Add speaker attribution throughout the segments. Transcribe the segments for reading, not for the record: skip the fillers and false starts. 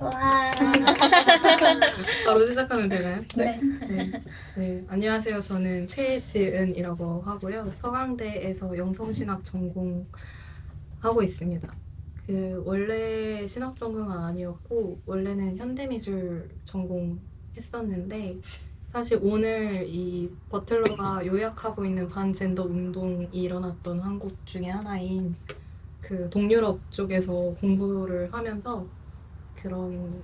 Speaker 1: 와.
Speaker 2: 바로 시작하면 되나요?
Speaker 1: 네.
Speaker 2: 네, 안녕하세요. 저는 최지은이라고 하고요. 서강대에서 영성신학 전공하고 있습니다. 원래 신학 전공은 아니었고 원래는 현대미술 전공했었는데 사실 오늘 이 버틀러가 요약하고 있는 반젠더 운동이 일어났던 한국 중에 하나인 동유럽 쪽에서 공부를 하면서 그런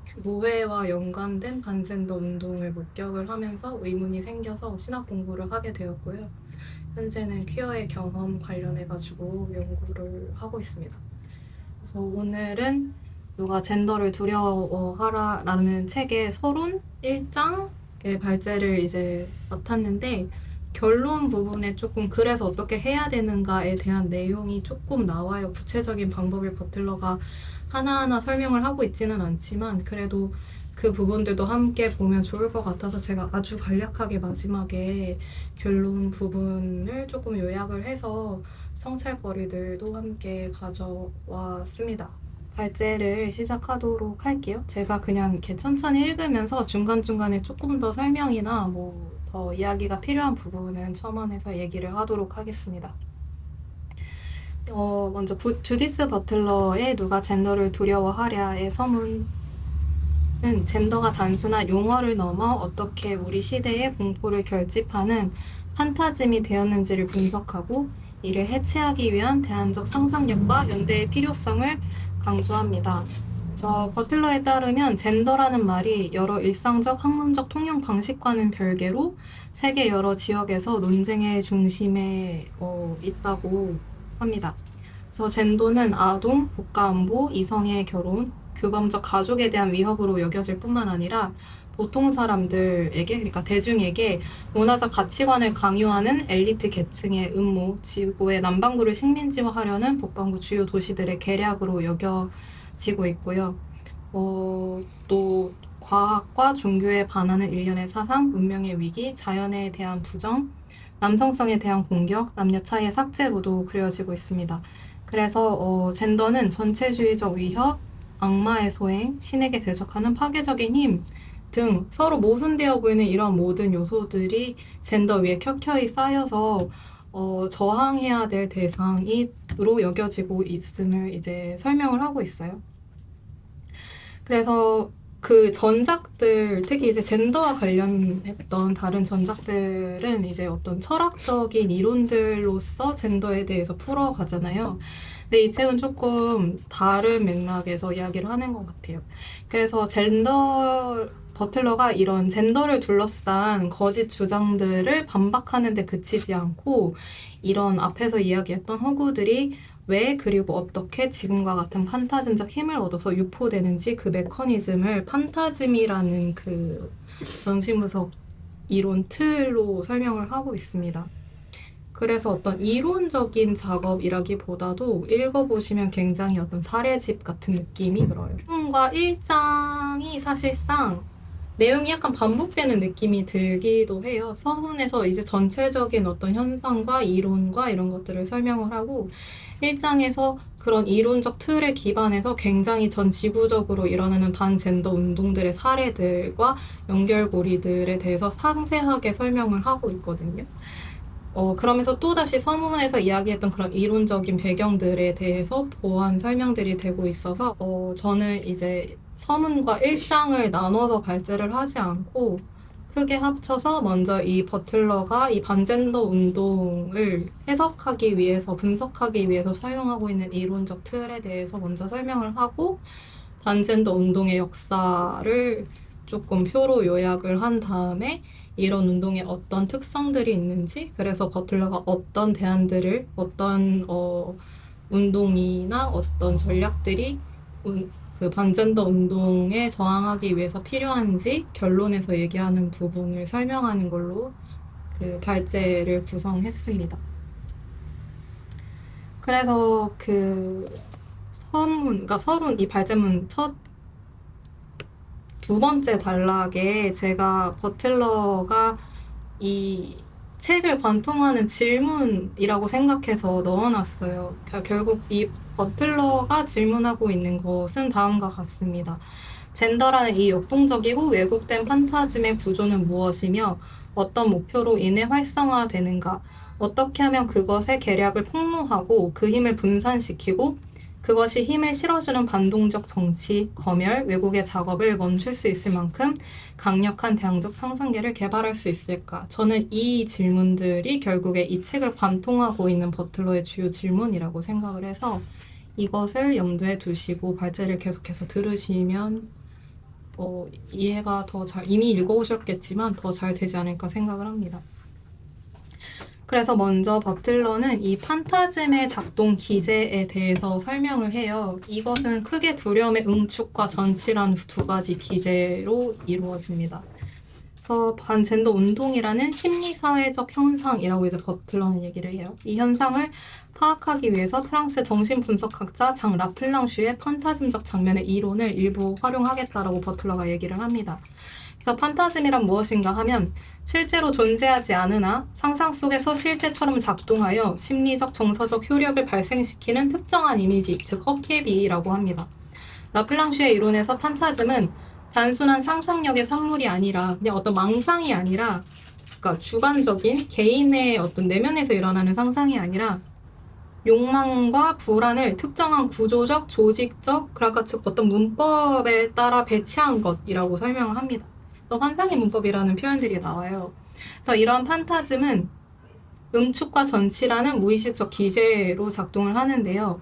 Speaker 2: 교회와 연관된 반젠더 운동을 목격을 하면서 의문이 생겨서 신학 공부를 하게 되었고요. 현재는 퀴어의 경험 관련해가지고 연구를 하고 있습니다. 그래서 오늘은 누가 젠더를 두려워하라라는 책의 서론 1장의 발제를 이제 맡았는데 결론 부분에 조금 그래서 어떻게 해야 되는가에 대한 내용이 조금 나와요. 구체적인 방법을 버틀러가 하나하나 설명을 하고 있지는 않지만 그래도 그 부분들도 함께 보면 좋을 것 같아서 제가 아주 간략하게 마지막에 결론 부분을 조금 요약을 해서 성찰거리들도 함께 가져왔습니다. 발제를 시작하도록 할게요. 제가 그냥 이렇게 천천히 읽으면서 중간중간에 조금 더 설명이나 더 이야기가 필요한 부분은 첨언해서 얘기를 하도록 하겠습니다. 먼저 주디스 버틀러의 누가 젠더를 두려워하랴의 서문은 젠더가 단순한 용어를 넘어 어떻게 우리 시대의 공포를 결집하는 판타즘이 되었는지를 분석하고 이를 해체하기 위한 대안적 상상력과 연대의 필요성을 강조합니다. 그래서 버틀러에 따르면 젠더라는 말이 여러 일상적 학문적 통용 방식과는 별개로 세계 여러 지역에서 논쟁의 중심에 있다고 합니다. 그래서 젠더는 아동, 국가안보, 이성의 결혼, 규범적 가족에 대한 위협으로 여겨질 뿐만 아니라 보통 사람들에게, 그러니까 대중에게 문화적 가치관을 강요하는 엘리트 계층의 음모, 지구의 남반구를 식민지화하려는 북반구 주요 도시들의 계략으로 여겨지고 있고요. 또 과학과 종교에 반하는 일련의 사상, 문명의 위기, 자연에 대한 부정, 남성성에 대한 공격, 남녀 차이의 삭제로도 그려지고 있습니다. 그래서 젠더는 전체주의적 위협, 악마의 소행, 신에게 대적하는 파괴적인 힘 등 서로 모순되어 보이는 이런 모든 요소들이 젠더 위에 켜켜이 쌓여서 저항해야 될 대상으로 여겨지고 있음을 이제 설명을 하고 있어요. 그래서 그 전작들, 특히 이제 젠더와 관련했던 다른 전작들은 이제 어떤 철학적인 이론들로서 젠더에 대해서 풀어가잖아요. 근데 이 책은 조금 다른 맥락에서 이야기를 하는 것 같아요. 그래서 버틀러가 이런 젠더를 둘러싼 거짓 주장들을 반박하는 데 그치지 않고 이런 앞에서 이야기했던 허구들이 왜 그리고 어떻게 지금과 같은 판타즘적 힘을 얻어서 유포되는지 그 메커니즘을 판타즘이라는 그 정신분석 이론 틀로 설명을 하고 있습니다. 그래서 어떤 이론적인 작업이라기보다도 읽어보시면 굉장히 어떤 사례집 같은 느낌이 들어요. 1과 1장이 사실상 내용이 약간 반복되는 느낌이 들기도 해요. 서문에서 이제 전체적인 어떤 현상과 이론과 이런 것들을 설명을 하고 1장에서 그런 이론적 틀에 기반해서 굉장히 전 지구적으로 일어나는 반젠더 운동들의 사례들과 연결고리들에 대해서 상세하게 설명을 하고 있거든요. 그러면서 또다시 서문에서 이야기했던 그런 이론적인 배경들에 대해서 보완 설명들이 되고 있어서, 저는 이제 서문과 1장을 나눠서 발제를 하지 않고, 크게 합쳐서 먼저 이 버틀러가 이 반젠더 운동을 해석하기 위해서, 분석하기 위해서 사용하고 있는 이론적 틀에 대해서 먼저 설명을 하고, 반젠더 운동의 역사를 조금 표로 요약을 한 다음에 이런 운동에 어떤 특성들이 있는지, 그래서 버틀러가 어떤 대안들을, 어떤 운동이나 어떤 전략들이 그 반젠더 운동에 저항하기 위해서 필요한지 결론에서 얘기하는 부분을 설명하는 걸로 그 발제를 구성했습니다. 그래서 그러니까 서론 이 발제문 두 번째 단락에 제가 버틀러가 이 책을 관통하는 질문이라고 생각해서 넣어놨어요. 결국 이 버틀러가 질문하고 있는 것은 다음과 같습니다. 젠더라는 이 역동적이고 왜곡된 판타즘의 구조는 무엇이며 어떤 목표로 인해 활성화되는가? 어떻게 하면 그것의 계략을 폭로하고 그 힘을 분산시키고 그것이 힘을 실어주는 반동적 정치, 검열, 왜곡의 작업을 멈출 수 있을 만큼 강력한 대항적 상상계를 개발할 수 있을까? 저는 이 질문들이 결국에 이 책을 관통하고 있는 버틀러의 주요 질문이라고 생각을 해서 이것을 염두에 두시고 발제를 계속해서 들으시면 이해가 더 잘, 이미 읽어오셨겠지만 더 잘 되지 않을까 생각을 합니다. 그래서 먼저 버틀러는 이 판타즘의 작동 기제에 대해서 설명을 해요. 이것은 크게 두려움의 응축과 전치란 두 가지 기제로 이루어집니다. 그래서 반젠더 운동이라는 심리사회적 현상이라고 이제 버틀러는 얘기를 해요. 이 현상을 파악하기 위해서 프랑스 정신분석학자 장 라플랑슈의 판타즘적 장면의 이론을 일부 활용하겠다라고 버틀러가 얘기를 합니다. 그래서 판타즘이란 무엇인가 하면 실제로 존재하지 않으나 상상 속에서 실제처럼 작동하여 심리적 정서적 효력을 발생시키는 특정한 이미지, 즉 허케비라고 합니다. 라플랑슈의 이론에서 판타즘은 단순한 상상력의 산물이 아니라 그냥 어떤 망상이 아니라 그러니까 주관적인 개인의 어떤 내면에서 일어나는 상상이 아니라 욕망과 불안을 특정한 구조적, 조직적, 그러니까 즉 어떤 문법에 따라 배치한 것이라고 설명을 합니다. 그래서 환상의 문법이라는 표현들이 나와요. 그래서 이런 판타즘은 응축과 전치라는 무의식적 기제로 작동을 하는데요.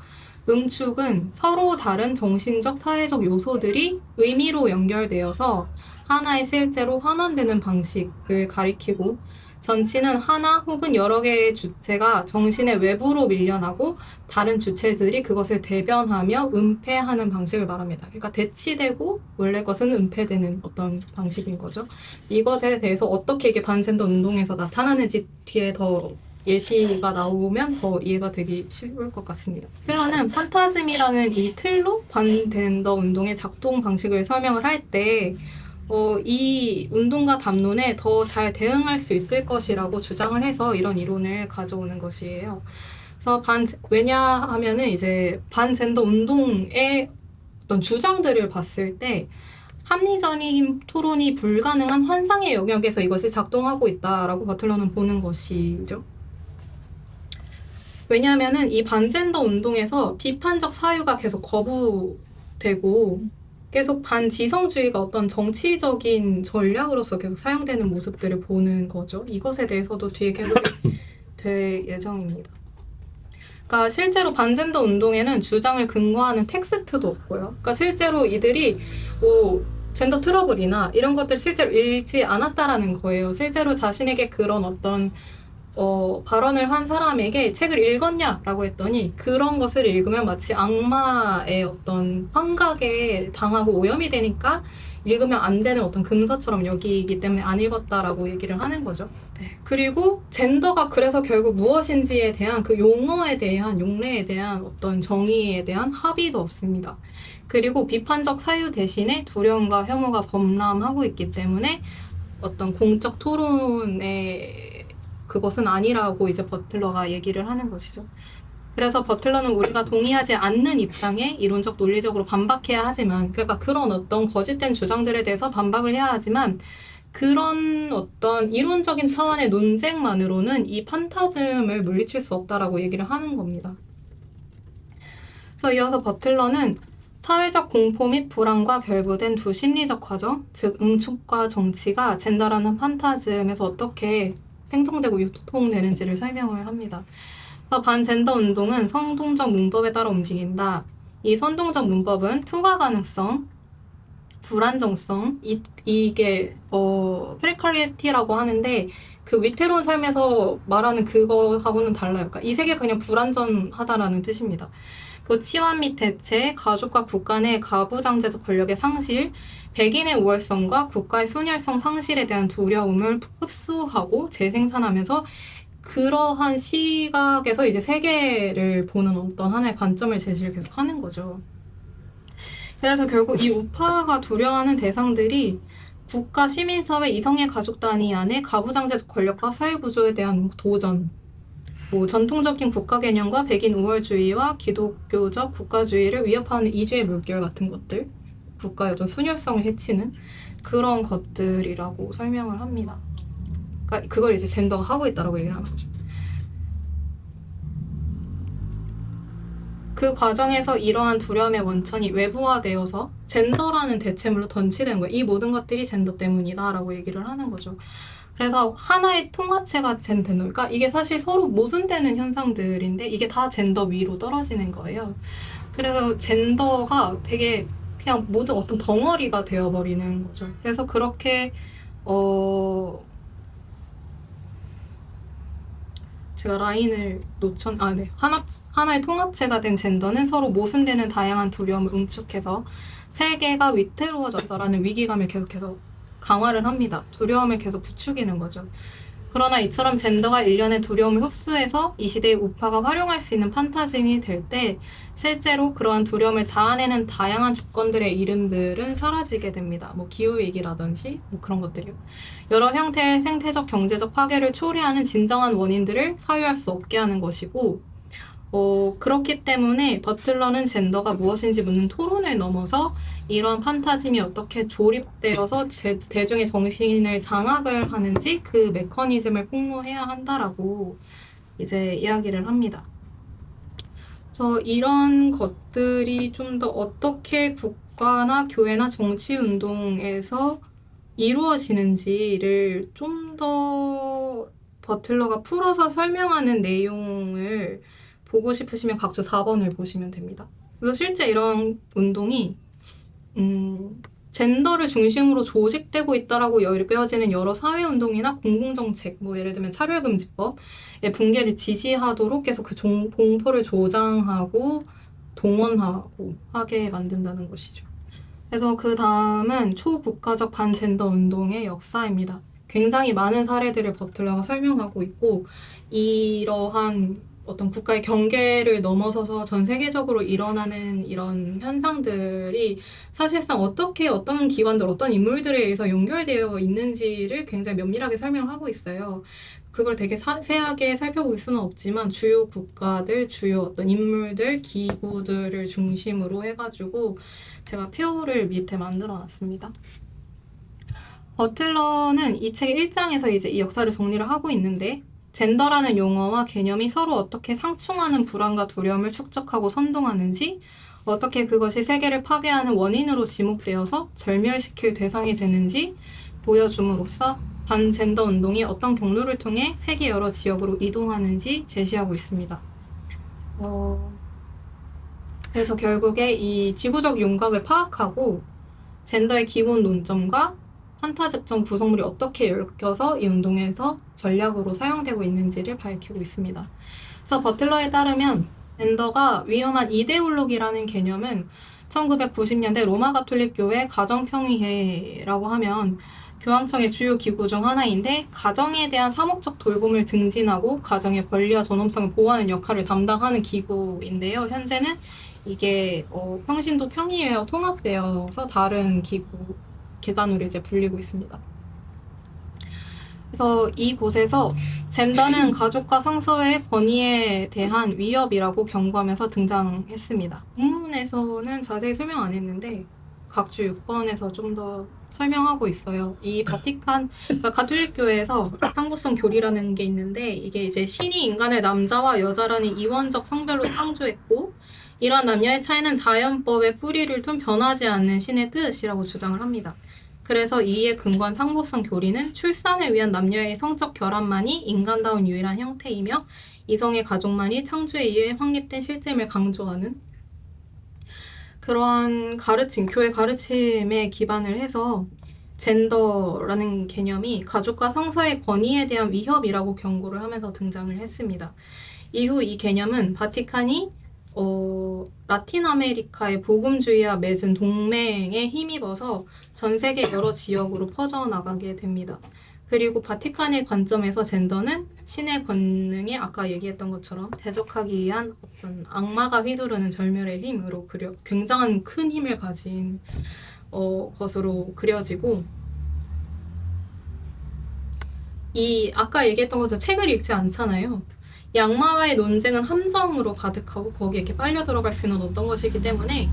Speaker 2: 응축은 서로 다른 정신적, 사회적 요소들이 의미로 연결되어서 하나의 실제로 환원되는 방식을 가리키고 전치는 하나 혹은 여러 개의 주체가 정신의 외부로 밀려나고 다른 주체들이 그것을 대변하며 은폐하는 방식을 말합니다. 그러니까 대치되고 원래 것은 은폐되는 어떤 방식인 거죠. 이것에 대해서 어떻게 이게 반젠더 운동에서 나타나는지 뒤에 더 예시가 나오면 더 이해가 되기 쉬울 것 같습니다. 틀러는 판타즘이라는 이 틀로 반젠더 운동의 작동 방식을 설명을 할 때 이 운동과 담론에 더 잘 대응할 수 있을 것이라고 주장을 해서 이런 이론을 가져오는 것이에요. 그래서 왜냐하면은 이제 반젠더 운동의 어떤 주장들을 봤을 때 합리적인 토론이 불가능한 환상의 영역에서 이것이 작동하고 있다라고 버틀러는 보는 것이죠. 왜냐하면은 이 반젠더 운동에서 비판적 사유가 계속 거부되고 계속 반지성주의가 어떤 정치적인 전략으로서 계속 사용되는 모습들을 보는 거죠. 이것에 대해서도 뒤에 개발이 될 예정입니다. 그러니까 실제로 반젠더 운동에는 주장을 근거하는 텍스트도 없고요. 그러니까 실제로 이들이 뭐 젠더 트러블이나 이런 것들을 실제로 읽지 않았다라는 거예요. 실제로 자신에게 그런 어떤 발언을 한 사람에게 책을 읽었냐라고 했더니 그런 것을 읽으면 마치 악마의 어떤 환각에 당하고 오염이 되니까 읽으면 안 되는 어떤 금서처럼 여기기 때문에 안 읽었다라고 얘기를 하는 거죠. 네. 그리고 젠더가 그래서 결국 무엇인지에 대한 그 용어에 대한 용례에 대한 어떤 정의에 대한 합의도 없습니다. 그리고 비판적 사유 대신에 두려움과 혐오가 범람하고 있기 때문에 어떤 공적 토론에 그것은 아니라고 이제 버틀러가 얘기를 하는 것이죠. 그래서 버틀러는 우리가 동의하지 않는 입장에 이론적 논리적으로 반박해야 하지만 그러니까 그런 어떤 거짓된 주장들에 대해서 반박을 해야 하지만 그런 어떤 이론적인 차원의 논쟁만으로는 이 판타즘을 물리칠 수 없다라고 얘기를 하는 겁니다. 그래서 이어서 버틀러는 사회적 공포 및 불안과 결부된 두 심리적 과정, 즉 응축과 정치가 젠더라는 판타즘에서 어떻게 생성되고 유통되는지를 설명을 합니다. 반젠더 운동은 선동적 문법에 따라 움직인다. 이 선동적 문법은 투과 가능성, 불안정성, 이게 프리카리티라고 하는데 그 위태로운 삶에서 말하는 그거하고는 달라요. 그러니까 이 세계가 그냥 불안전하다라는 뜻입니다. 그 치환 및 대체, 가족과 국가 내 가부장제적 권력의 상실, 백인의 우월성과 국가의 순혈성 상실에 대한 두려움을 흡수하고 재생산하면서 그러한 시각에서 이제 세계를 보는 어떤 하나의 관점을 제시를 계속 하는 거죠. 그래서 결국 이 우파가 두려워하는 대상들이 국가, 시민사회, 이성의 가족 단위 안에 가부장제적 권력과 사회구조에 대한 도전, 뭐 전통적인 국가 개념과 백인 우월주의와 기독교적 국가주의를 위협하는 이주의 물결 같은 것들, 국가의 어떤 순혈성을 해치는 그런 것들이라고 설명을 합니다. 그러니까 그걸 이제 젠더가 하고 있다라고 얘기를 하는 거죠. 그 과정에서 이러한 두려움의 원천이 외부화되어서 젠더라는 대체물로 던치는 거예요. 이 모든 것들이 젠더 때문이다라고 얘기를 하는 거죠. 그래서 하나의 통합체가 젠더. 그러니까 이게 사실 서로 모순되는 현상들인데 이게 다 젠더 위로 떨어지는 거예요. 그래서 젠더가 되게 그냥 모든 어떤 덩어리가 되어버리는 거죠. 그래서 그렇게 제가 라인을 네. 하나의 통합체가 된 젠더는 서로 모순되는 다양한 두려움을 응축해서 세계가 위태로워졌다라는 위기감을 계속해서 강화를 합니다. 두려움을 계속 부추기는 거죠. 그러나 이처럼 젠더가 일련의 두려움을 흡수해서 이 시대의 우파가 활용할 수 있는 판타즘이 될 때 실제로 그러한 두려움을 자아내는 다양한 조건들의 이름들은 사라지게 됩니다. 뭐 기후위기라든지 뭐 그런 것들이요. 여러 형태의 생태적, 경제적 파괴를 초래하는 진정한 원인들을 사유할 수 없게 하는 것이고 그렇기 때문에 버틀러는 젠더가 무엇인지 묻는 토론을 넘어서 이런 판타즘이 어떻게 조립되어서 대중의 정신을 장악을 하는지 그 메커니즘을 폭로해야 한다라고 이제 이야기를 합니다. 그래서 이런 것들이 좀 더 어떻게 국가나 교회나 정치 운동에서 이루어지는지를 좀 더 버틀러가 풀어서 설명하는 내용을 보고 싶으시면 각주 4번을 보시면 됩니다. 그래서 실제 이런 운동이 젠더를 중심으로 조직되고 있다라고 여겨지는 여러 사회운동이나 공공정책, 뭐 예를 들면 차별금지법의 붕괴를 지지하도록 계속 그 공포를 조장하고 동원하고 하게 만든다는 것이죠. 그래서 그 다음은 초국가적 반젠더 운동의 역사입니다. 굉장히 많은 사례들을 버틀러가 설명하고 있고 이러한 어떤 국가의 경계를 넘어서서 전 세계적으로 일어나는 이런 현상들이 사실상 어떻게 어떤 기관들, 어떤 인물들에 의해서 연결되어 있는지를 굉장히 면밀하게 설명하고 있어요. 그걸 되게 세하게 살펴볼 수는 없지만 주요 국가들, 주요 어떤 인물들, 기구들을 중심으로 해가지고 제가 표를 밑에 만들어 놨습니다. 버틀러는 이 책의 1장에서 이제 이 역사를 정리를 하고 있는데 젠더라는 용어와 개념이 서로 어떻게 상충하는 불안과 두려움을 축적하고 선동하는지, 어떻게 그것이 세계를 파괴하는 원인으로 지목되어서 절멸시킬 대상이 되는지 보여줌으로써 반젠더 운동이 어떤 경로를 통해 세계 여러 지역으로 이동하는지 제시하고 있습니다. 그래서 결국에 이 지구적 윤곽을 파악하고 젠더의 기본 논점과 판타적점 구성물이 어떻게 엮여서 이 운동에서 전략으로 사용되고 있는지를 밝히고 있습니다. 그래서 버틀러에 따르면 젠더가 위험한 이데올로기라는 개념은 1990년대 로마 가톨릭 교회 가정평의회라고 하면 교황청의 주요 기구 중 하나인데 가정에 대한 사목적 돌봄을 증진하고 가정의 권리와 존엄성을 보호하는 역할을 담당하는 기구인데요. 현재는 이게 평신도 평의회와 통합되어서 다른 기관으로 이제 불리고 있습니다. 그래서 이곳에서 젠더는 가족과 성소의 권위에 대한 위협이라고 경고하면서 등장했습니다. 본문에서는 자세히 설명 안 했는데 각주 6번에서 좀 더 설명하고 있어요. 이 바티칸, 그러니까 가톨릭 교회에서 상부성 교리라는 게 있는데 이게 이제 신이 인간을 남자와 여자라는 이원적 성별로 창조했고 이러한 남녀의 차이는 자연법의 뿌리를 둔 변하지 않는 신의 뜻이라고 주장을 합니다. 그래서 이에 근거한 상복성 교리는 출산을 위한 남녀의 성적 결합만이 인간다운 유일한 형태이며 이성의 가족만이 창조에 의해 확립된 실제임을 강조하는 그러한 교회 가르침에 기반을 해서 젠더라는 개념이 가족과 성서의 권위에 대한 위협이라고 경고를 하면서 등장을 했습니다. 이후 이 개념은 바티칸이 라틴 아메리카의 복음주의와 맺은 동맹에 힘입어서 전 세계 여러 지역으로 퍼져나가게 됩니다. 그리고 바티칸의 관점에서 젠더는 신의 권능에 아까 얘기했던 것처럼 대적하기 위한 어떤 악마가 휘두르는 절멸의 힘으로 굉장한 큰 힘을 가진 것으로 그려지고 아까 얘기했던 것처럼 책을 읽지 않잖아요. 양마와의 논쟁은 함정으로 가득하고 거기에 이렇게 빨려 들어갈 수 있는 어떤 것이기 때문에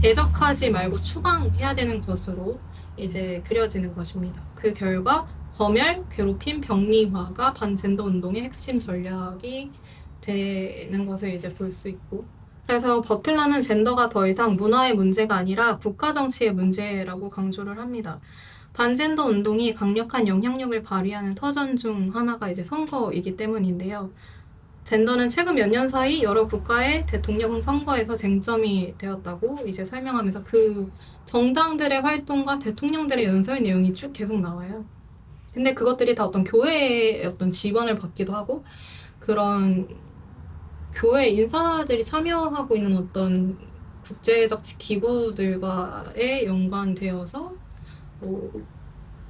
Speaker 2: 대적하지 말고 추방해야 되는 것으로 이제 그려지는 것입니다. 그 결과 검열, 괴롭힘, 병리화가 반젠더 운동의 핵심 전략이 되는 것을 이제 볼 수 있고, 그래서 버틀러는 젠더가 더 이상 문화의 문제가 아니라 국가 정치의 문제라고 강조를 합니다. 반젠더 운동이 강력한 영향력을 발휘하는 터전 중 하나가 이제 선거이기 때문인데요. 젠더는 최근 몇 년 사이 여러 국가의 대통령 선거에서 쟁점이 되었다고 이제 설명하면서 그 정당들의 활동과 대통령들의 연설 내용이 쭉 계속 나와요. 근데 그것들이 다 어떤 교회의 어떤 지원을 받기도 하고 그런 교회 인사들이 참여하고 있는 어떤 국제적 기구들과의 연관되어서 뭐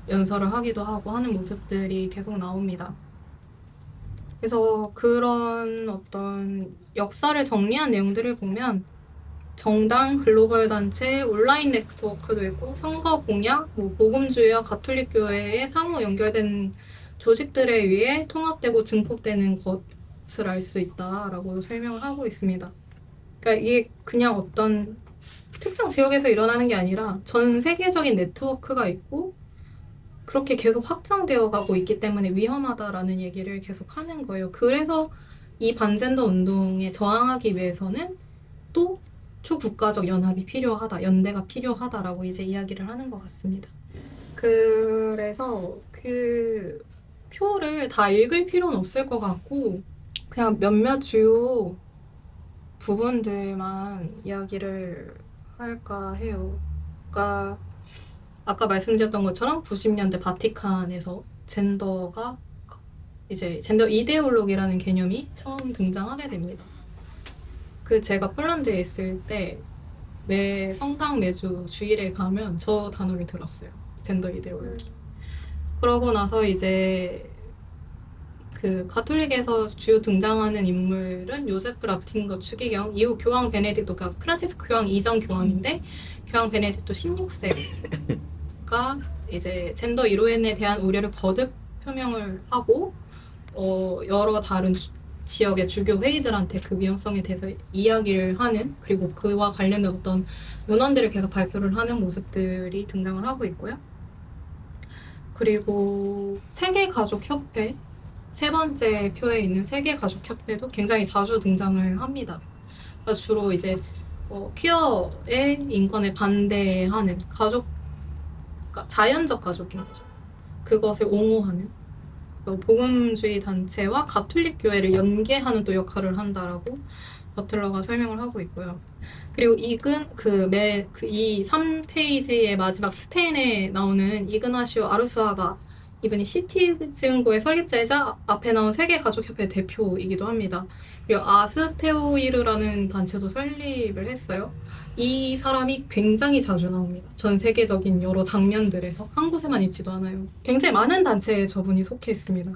Speaker 2: 연설을 하기도 하고 하는 모습들이 계속 나옵니다. 그래서 그런 어떤 역사를 정리한 내용들을 보면 정당, 글로벌 단체, 온라인 네트워크도 있고 선거 공약, 뭐 복음주의와 가톨릭 교회의 상호 연결된 조직들에 의해 통합되고 증폭되는 것을 알 수 있다라고 설명을 하고 있습니다. 그러니까 이게 그냥 어떤 특정 지역에서 일어나는 게 아니라 전 세계적인 네트워크가 있고 그렇게 계속 확장되어 가고 있기 때문에 위험하다라는 얘기를 계속 하는 거예요. 그래서 이 반젠더 운동에 저항하기 위해서는 또 초국가적 연합이 필요하다, 연대가 필요하다라고 이제 이야기를 하는 것 같습니다. 그래서 그 표를 다 읽을 필요는 없을 것 같고 그냥 몇몇 주요 부분들만 이야기를 할까 해요. 그러니까 아까 말씀드렸던 것처럼 90년대 바티칸에서 젠더가 이제 젠더 이데올로기라는 개념이 처음 등장하게 됩니다. 그 제가 폴란드에 있을 때 매 성당 매주 주일에 가면 저 단어를 들었어요. 젠더 이데올로기. 그러고 나서 이제 그 가톨릭에서 주요 등장하는 인물은 요세프 라틴거 추기경, 이후 교황 베네딕토, 프란치스코 교황 이전 교황인데 교황 베네딕토 16세가 이제 젠더 이론에 대한 우려를 거듭 표명을 하고 여러 다른 지역의 주교 회의들한테 그 위험성에 대해서 이야기를 하는, 그리고 그와 관련된 어떤 문헌들을 계속 발표를 하는 모습들이 등장을 하고 있고요. 그리고 세계가족협회, 세 번째 표에 있는 세계가족협회도 굉장히 자주 등장을 합니다. 그러니까 주로 이제 퀴어의 인권에 반대하는 가족, 그러니까 자연적 가족인 거죠. 그것을 옹호하는 복음주의 단체와 가톨릭 교회를 연계하는 또 역할을 한다라고 버틀러가 설명을 하고 있고요. 그리고 이 3페이지의 마지막 스페인에 나오는 이그나시오 아르수아가, 이분이 시티즌고의 설립자이자 앞에 나온 세계가족협회 대표이기도 합니다. 그리고 아스테오이르라는 단체도 설립을 했어요. 이 사람이 굉장히 자주 나옵니다. 전 세계적인 여러 장면들에서 한 곳에만 있지도 않아요. 굉장히 많은 단체에 저분이 속해 있습니다.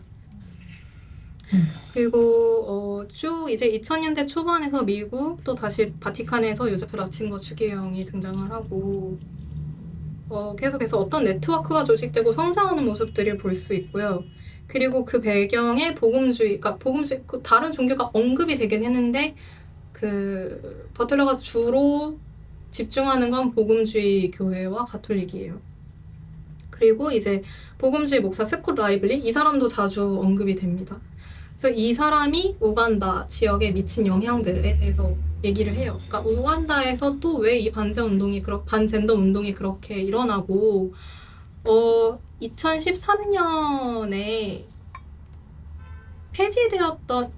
Speaker 2: 그리고 쭉 이제 2000년대 초반에서 미국 또 다시 바티칸에서 요제프 라친거 추기경이 등장을 하고 계속해서 어떤 네트워크가 조직되고 성장하는 모습들을 볼 수 있고요. 그리고 그 배경에 복음주의, 그러니까 복음주의, 다른 종교가 언급이 되긴 했는데 그 버틀러가 주로 집중하는 건 복음주의 교회와 가톨릭이에요. 그리고 이제 복음주의 목사 스콧 라이블리, 이 사람도 자주 언급이 됩니다. 그래서 이 사람이 우간다 지역에 미친 영향들에 대해서 얘기를 해요. 그러니까 우간다에서 또 왜 이 반젠더 운동이 그렇게 일어나고 2013년에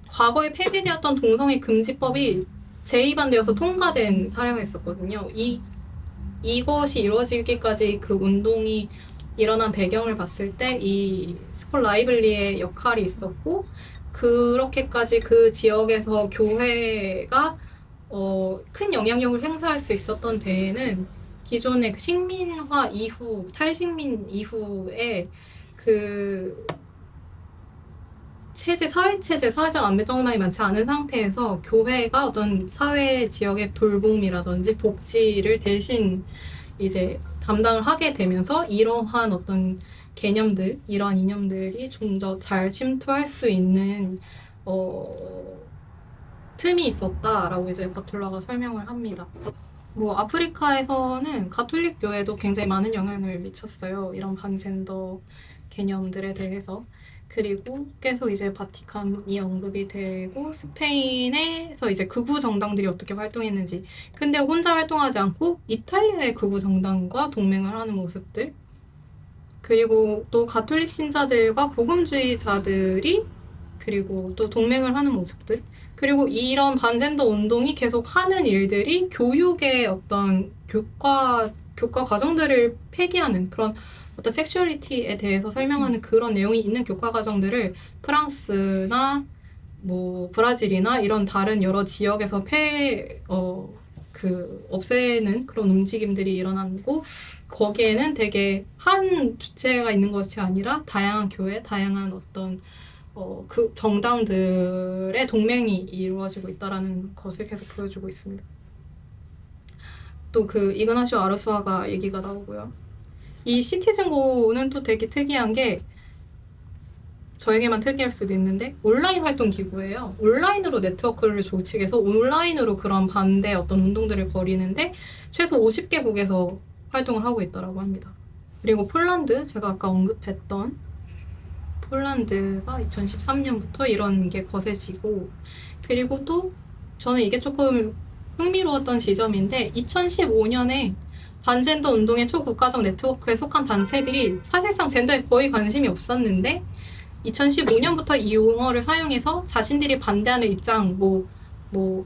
Speaker 2: 과거에 폐지되었던 동성애 금지법이 재입안되어서 통과된 사례가 있었거든요. 이것이 이루어지기까지 그 운동이 일어난 배경을 봤을 때 이 스콧 라이블리의 역할이 있었고, 그렇게까지 그 지역에서 교회가 큰 영향력을 행사할 수 있었던 데에는 기존의 그 식민화 이후, 탈식민 이후에 그 사회적 안배정만이 많지 않은 상태에서 교회가 어떤 사회 지역의 돌봄이라든지 복지를 대신 이제 담당을 하게 되면서 이러한 어떤 개념들, 이러한 이념들이 좀 더 잘 침투할 수 있는 틈이 있었다라고 이제 버틀러가 설명을 합니다. 뭐 아프리카에서는 가톨릭 교회도 굉장히 많은 영향을 미쳤어요. 이런 반젠더 개념들에 대해서. 그리고 계속 이제 바티칸이 언급이 되고 스페인에서 이제 극우 정당들이 어떻게 활동했는지. 근데 혼자 활동하지 않고 이탈리아의 극우 정당과 동맹을 하는 모습들. 그리고 또 가톨릭 신자들과 복음주의자들이 그리고 또 동맹을 하는 모습들. 그리고 이런 반젠더 운동이 계속 하는 일들이 교육의 어떤 교과 과정들을 폐기하는 그런 어떤 섹슈얼리티에 대해서 설명하는 그런 내용이 있는 교과 과정들을 프랑스나 뭐 브라질이나 이런 다른 여러 지역에서 없애는 그런 움직임들이 일어나고 거기에는 되게 한 주체가 있는 것이 아니라 다양한 교회, 다양한 어떤 그 정당들의 동맹이 이루어지고 있다라는 것을 계속 보여주고 있습니다. 또 그 이그나시오 아르수아가 얘기가 나오고요. 이 시티즌고는 또 되게 특이한 게 저에게만 특이할 수도 있는데 온라인 활동 기구예요. 온라인으로 네트워크를 조직해서 온라인으로 그런 반대 어떤 운동들을 벌이는데 최소 50개국에서 활동을 하고 있다고 합니다. 그리고 폴란드, 제가 아까 언급했던 폴란드가 2013년부터 이런 게 거세지고 그리고 또 저는 이게 조금 흥미로웠던 지점인데 2015년에 반젠더 운동의 초국가적 네트워크에 속한 단체들이 사실상 젠더에 거의 관심이 없었는데 2015년부터 이 용어를 사용해서 자신들이 반대하는 입장,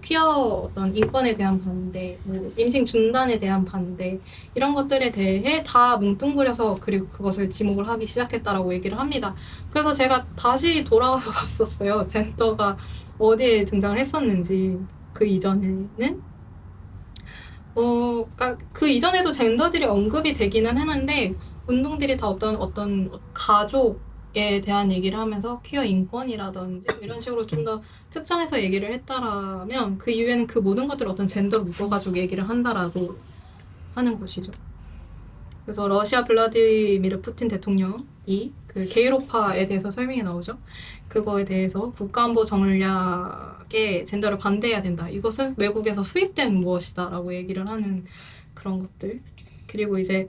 Speaker 2: 퀴어 어떤 인권에 대한 반대, 임신 중단에 대한 반대, 이런 것들에 대해 다 뭉뚱그려서 그리고 그것을 지목을 하기 시작했다라고 얘기를 합니다. 그래서 제가 다시 돌아가서 봤었어요. 젠더가 어디에 등장을 했었는지, 그 이전에는. 그러니까 그 이전에도 젠더들이 언급이 되기는 했는데, 운동들이 다 어떤 가족에 대한 얘기를 하면서 퀴어 인권이라든지 이런 식으로 좀 더 특정해서 얘기를 했다라면 그 이후에는 그 모든 것들을 어떤 젠더로 묶어가지고 얘기를 한다라고 하는 것이죠. 그래서 러시아 블라디미르 푸틴 대통령이 그 게이로파에 대해서 설명이 나오죠. 그거에 대해서 국가안보 전략에 젠더를 반대해야 된다. 이것은 외국에서 수입된 무엇이다라고 얘기를 하는 그런 것들. 그리고 이제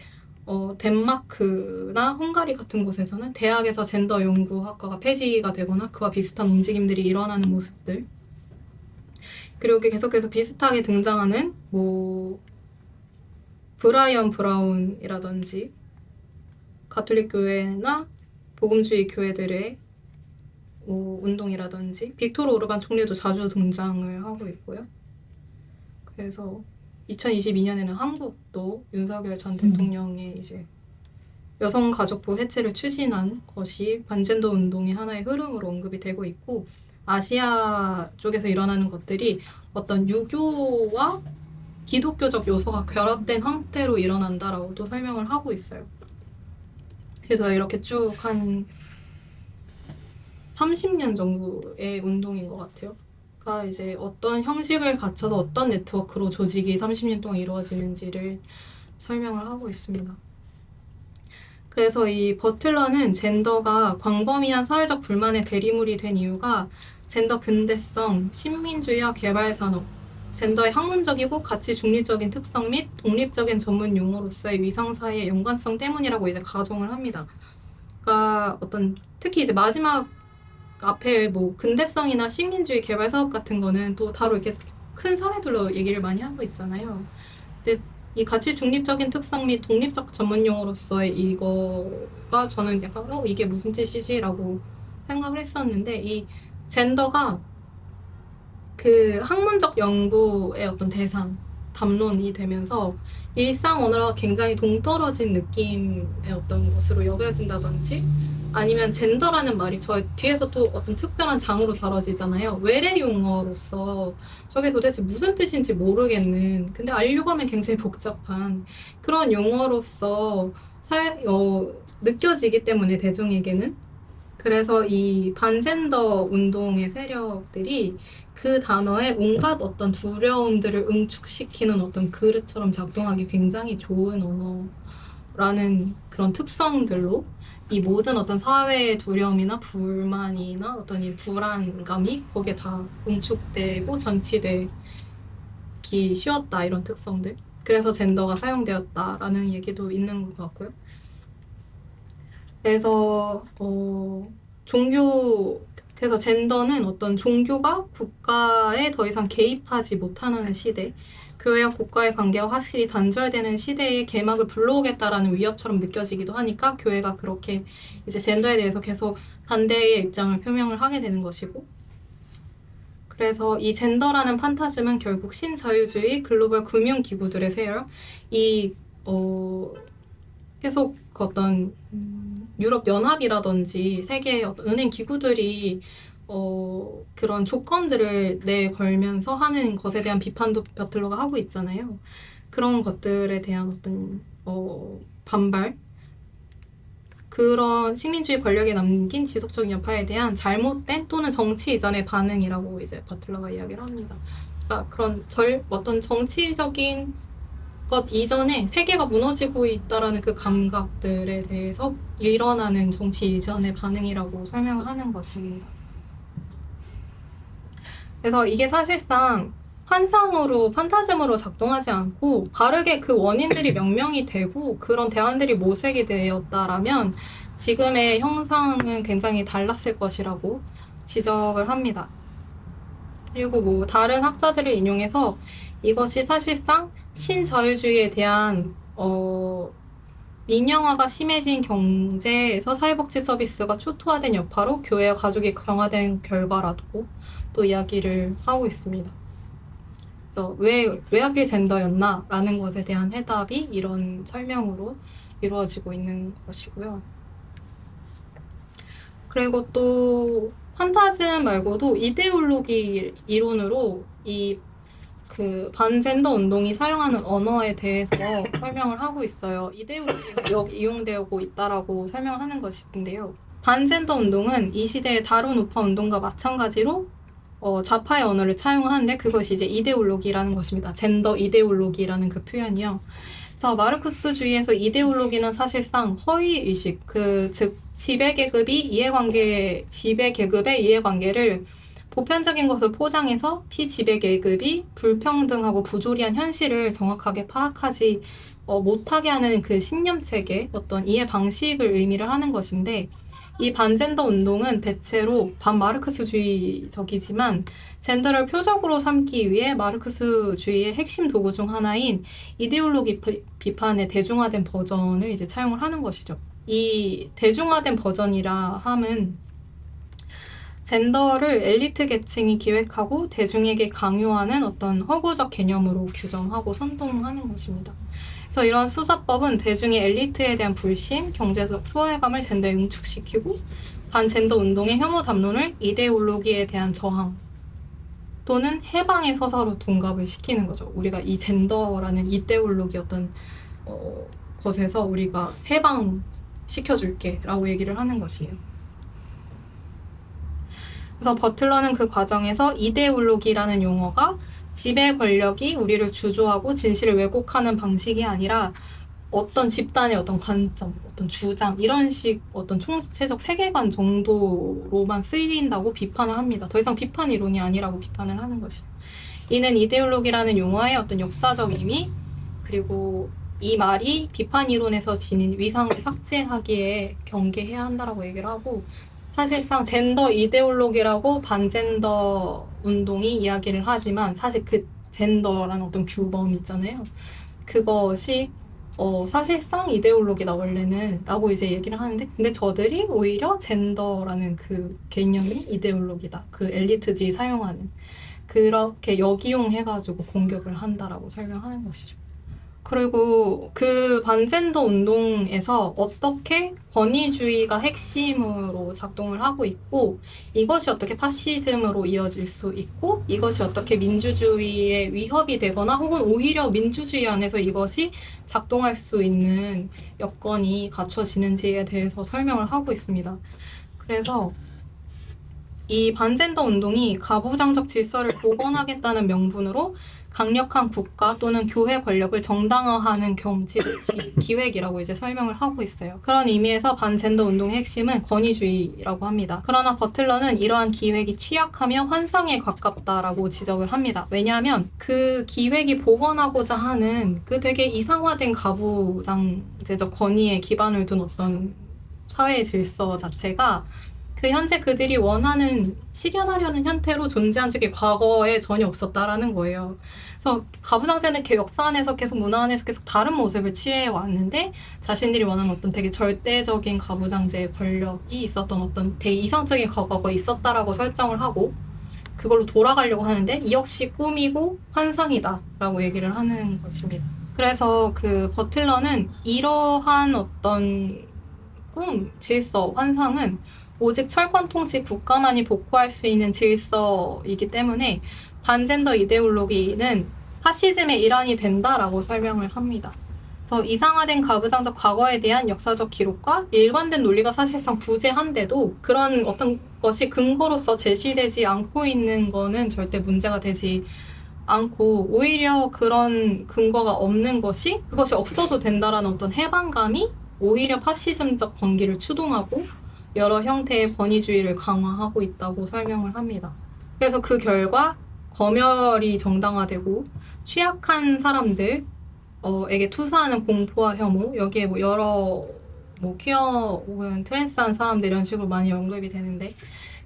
Speaker 2: 덴마크나 헝가리 같은 곳에서는 대학에서 젠더 연구학과가 폐지가 되거나 그와 비슷한 움직임들이 일어나는 모습들. 그리고 계속해서 비슷하게 등장하는 브라이언 브라운이라든지 가톨릭 교회나 복음주의 교회들의 운동이라든지 빅토르 오르반 총리도 자주 등장을 하고 있고요. 그래서 2022년에는 한국도 윤석열 전 대통령의 이제 여성가족부 해체를 추진한 것이 반젠더 운동의 하나의 흐름으로 언급이 되고 있고 아시아 쪽에서 일어나는 것들이 어떤 유교와 기독교적 요소가 결합된 형태로 일어난다라고도 설명을 하고 있어요. 그래서 이렇게 쭉 한 30년 정도의 운동인 것 같아요. 가 이제 어떤 형식을 갖춰서 어떤 네트워크로 조직이 30년 동안 이루어지는지를 설명을 하고 있습니다. 그래서 이 버틀러는 젠더가 광범위한 사회적 불만의 대리물이 된 이유가 젠더 근대성, 신민주의와 개발산업, 젠더의 학문적이고 가치 중립적인 특성 및 독립적인 전문 용어로서의 위상 사이의 연관성 때문이라고 이제 가정을 합니다. 그러니까 특히 이제 마지막 앞에 근대성이나 식민주의 개발 사업 같은 거는 또 다로 이렇게 큰 사례들로 얘기를 많이 하고 있잖아요. 근데 이 가치 중립적인 특성 및 독립적 전문 용어로서의 이거가 저는 약간 이게 무슨 뜻이지라고 생각을 했었는데 이 젠더가 그 학문적 연구의 어떤 대상, 담론이 되면서 일상 언어와 굉장히 동떨어진 느낌의 어떤 것으로 여겨진다든지 아니면 젠더라는 말이 저 뒤에서 또 어떤 특별한 장으로 다뤄지잖아요. 외래 용어로서 저게 도대체 무슨 뜻인지 모르겠는 근데 알려고 하면 굉장히 복잡한 그런 용어로서 느껴지기 때문에 대중에게는 그래서 이 반젠더 운동의 세력들이 그 단어에 온갖 어떤 두려움들을 응축시키는 어떤 그릇처럼 작동하기 굉장히 좋은 언어라는 그런 특성들로 이 모든 어떤 사회의 두려움이나 불만이나 어떤 이 불안감이 거기에 다 응축되고 전치되기 쉬웠다, 이런 특성들. 그래서 젠더가 사용되었다라는 얘기도 있는 것 같고요. 그래서 그래서 젠더는 어떤 종교가 국가에 더 이상 개입하지 못하는 시대, 교회와 국가의 관계가 확실히 단절되는 시대에 개막을 불러오겠다라는 위협처럼 느껴지기도 하니까 교회가 그렇게 이제 젠더에 대해서 계속 반대의 입장을 표명을 하게 되는 것이고, 그래서 이 젠더라는 판타즘은 결국 신자유주의 글로벌 금융기구들의 세열, 이 계속 어떤 유럽 연합이라든지 세계의 어떤 은행 기구들이 그런 조건들을 내걸면서 하는 것에 대한 비판도 버틀러가 하고 있잖아요. 그런 것들에 대한 어떤 반발, 그런 식민주의 권력에 남긴 지속적인 여파에 대한 잘못된 또는 정치 이전의 반응이라고 이제 버틀러가 이야기를 합니다. 그러니까 그런 어떤 정치적인 것 이전에 세계가 무너지고 있다라는 그 감각들에 대해서 일어나는 정치 이전의 반응이라고 설명하는 것입니다. 그래서 이게 사실상 환상으로, 판타즘으로 작동하지 않고 바르게 그 원인들이 명명이 되고 그런 대안들이 모색이 되었다라면 지금의 형상은 굉장히 달랐을 것이라고 지적을 합니다. 그리고 뭐 다른 학자들을 인용해서 이것이 사실상 신자유주의에 대한 민영화가 심해진 경제에서 사회복지 서비스가 초토화된 여파로 교회와 가족이 강화된 결과라고 또 이야기를 하고 있습니다. 그래서 왜 하필 젠더였나? 라는 것에 대한 해답이 이런 설명으로 이루어지고 있는 것이고요. 그리고 또 판타즘 말고도 이데올로기 이론으로 그 반젠더 운동이 사용하는 언어에 대해서 설명을 하고 있어요. 이데올로기가 여기 이용되고 있다라고 설명하는 것인데요. 반젠더 운동은 이 시대의 다른 우파 운동과 마찬가지로 좌파의 언어를 차용하는데 그것이 이제 이데올로기라는 것입니다. 젠더 이데올로기라는 그 표현이요. 그래서 마르크스주의에서 이데올로기는 사실상 허위의식, 즉 지배계급의 이해관계를 보편적인 것을 포장해서 피지배계급이 불평등하고 부조리한 현실을 정확하게 파악하지 못하게 하는 그 신념체계, 어떤 이해 방식을 의미를 하는 것인데, 이 반젠더 운동은 대체로 반마르크스주의적이지만 젠더를 표적으로 삼기 위해 마르크스주의의 핵심 도구 중 하나인 이데올로기 비판의 대중화된 버전을 이제 차용을 하는 것이죠. 이 대중화된 버전이라 함은 젠더를 엘리트 계층이 기획하고 대중에게 강요하는 어떤 허구적 개념으로 규정하고 선동하는 것입니다. 그래서 이런 수사법은 대중의 엘리트에 대한 불신, 경제적 소외감을 젠더에 응축시키고 반젠더 운동의 혐오 담론을 이데올로기에 대한 저항 또는 해방의 서사로 둔갑을 시키는 거죠. 우리가 이 젠더라는 이데올로기 어떤 것에서 우리가 해방시켜줄게 라고 얘기를 하는 것이에요. 그래서 버틀러는 그 과정에서 이데올로기라는 용어가 지배 권력이 우리를 주조하고 진실을 왜곡하는 방식이 아니라 어떤 집단의 어떤 관점, 어떤 주장, 이런 식 어떤 총체적 세계관 정도로만 쓰인다고 비판을 합니다. 더 이상 비판 이론이 아니라고 비판을 하는 것이에요. 이는 이데올로기라는 용어의 어떤 역사적 의미, 그리고 이 말이 비판 이론에서 지닌 위상을 삭제하기에 경계해야 한다라고 얘기를 하고, 사실상 젠더 이데올로기라고 반젠더 운동이 이야기를 하지만 사실 그 젠더라는 어떤 규범 있잖아요. 그것이 사실상 이데올로기다 원래는 라고 이제 얘기를 하는데, 근데 저들이 오히려 젠더라는 그 개념이 이데올로기다, 그 엘리트들이 사용하는, 그렇게 역이용해가지고 공격을 한다라고 설명하는 것이죠. 그리고 그 반젠더 운동에서 어떻게 권위주의가 핵심으로 작동을 하고 있고, 이것이 어떻게 파시즘으로 이어질 수 있고, 이것이 어떻게 민주주의의 위협이 되거나 혹은 오히려 민주주의 안에서 이것이 작동할 수 있는 여건이 갖춰지는지에 대해서 설명을 하고 있습니다. 그래서 이 반젠더 운동이 가부장적 질서를 복원하겠다는 명분으로 강력한 국가 또는 교회 권력을 정당화하는 기획이라고 이제 설명을 하고 있어요. 그런 의미에서 반젠더 운동의 핵심은 권위주의라고 합니다. 그러나 버틀러는 이러한 기획이 취약하며 환상에 가깝다라고 지적을 합니다. 왜냐하면 그 기획이 복원하고자 하는 그 되게 이상화된 가부장제적 권위에 기반을 둔 어떤 사회의 질서 자체가 그 현재 그들이 원하는 실현하려는 형태로 존재한 적이 과거에 전혀 없었다라는 거예요. 그래서 가부장제는 역사 안에서 계속 문화 안에서 계속 다른 모습을 취해 왔는데 자신들이 원하는 어떤 되게 절대적인 가부장제의 권력이 있었던 어떤 되게 이상적인 과거가 있었다라고 설정을 하고 그걸로 돌아가려고 하는데 이 역시 꿈이고 환상이다라고 얘기를 하는 것입니다. 그래서 그 버틀러는 이러한 어떤 꿈, 질서, 환상은 오직 철권 통치 국가만이 복구할 수 있는 질서이기 때문에 반젠더 이데올로기는 파시즘의 일환이 된다라고 설명을 합니다. 그래서 이상화된 가부장적 과거에 대한 역사적 기록과 일관된 논리가 사실상 부재한데도 그런 어떤 것이 근거로서 제시되지 않고 있는 거는 절대 문제가 되지 않고 오히려 그런 근거가 없는 그것이 없어도 된다라는 어떤 해방감이 오히려 파시즘적 번기를 추동하고 여러 형태의 권위주의를 강화하고 있다고 설명을 합니다. 그래서 그 결과 검열이 정당화되고 취약한 사람들에게 투사하는 공포와 혐오, 여기에 뭐 여러 퀴어 혹은 트랜스한 사람들 이런 식으로 많이 언급이 되는데